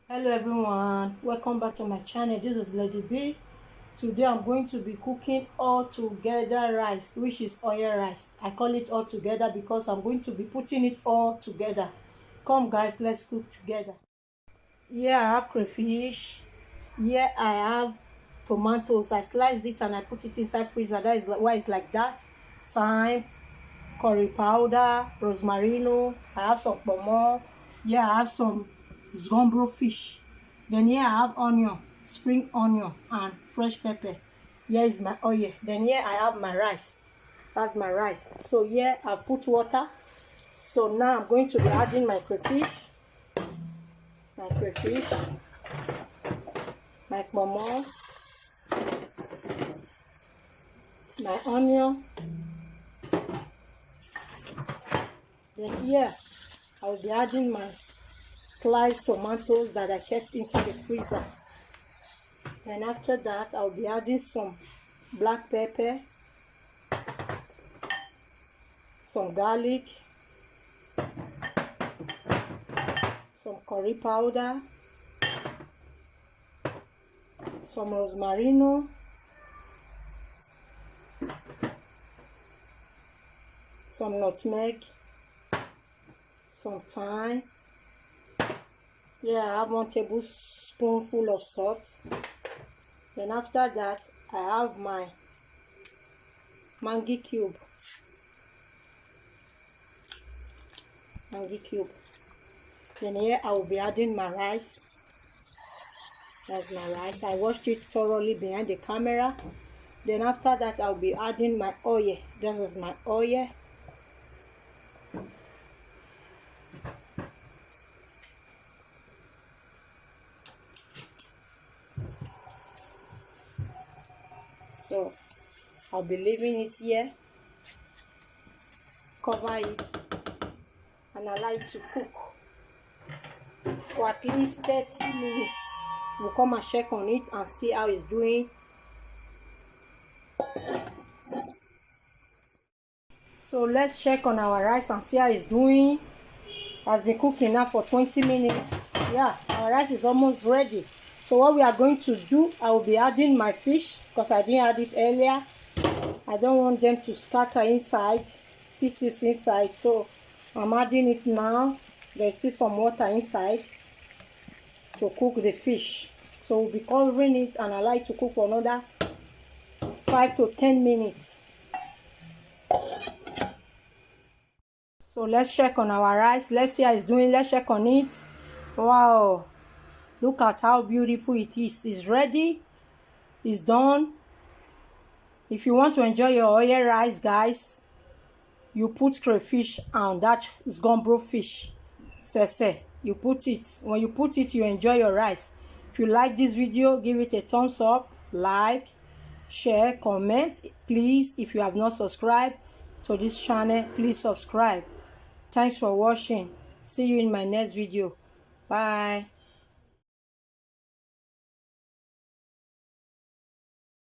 Hello everyone, welcome back to my channel. This is Lady B. Today I'm going to be cooking all together rice, which is oil rice. I call it all together because I'm going to be putting it all together. Come guys, let's cook together. Here I have crayfish. Here I have tomatoes. I sliced it and I put it inside freezer. That is why it's like that. Thyme, curry powder, rosmarine. I have some pomo. Here I have some sgombro fish. Then here I have onion, spring onion and fresh pepper. Here is my oil. Then here I have my rice. That's my rice. So here I put water. So now I'm going to be adding my crayfish, my pomo, my onion. Then here I will be adding my sliced tomatoes that I kept inside the freezer. And after that I'll be adding some black pepper, some garlic, some curry powder, some rosmarine, some nutmeg, some thyme. Yeah, I have 1 tablespoonful of salt. Then after that, I have my Maggi cube. Then here I will be adding my rice. That's my rice. I washed it thoroughly behind the camera. Then after that, I'll be adding my oil. This is my oil. So I'll be leaving it here, cover it, and I like to cook for at least 30 minutes. We'll come and check on it and see how it's doing. So let's check on our rice and see how it's doing. It has been cooking now for 20 minutes. Yeah, our rice is almost ready. So what we are going to do, I will be adding my fish because I didn't add it earlier. I don't want them to scatter inside, pieces inside. So I'm adding it now. There's still some water inside to cook the fish. So we'll be covering it, and I like to cook for another 5 to 10 minutes. So let's check on our rice. Let's see how it's doing. Let's check on it. Wow. Look at how beautiful it is. It's ready. It's done. If you want to enjoy your oil rice, guys, you put crayfish and that sgombro fish. You put it. When you put it, you enjoy your rice. If you like this video, give it a thumbs up, like, share, comment. Please, if you have not subscribed to this channel, please subscribe. Thanks for watching. See you in my next video. Bye.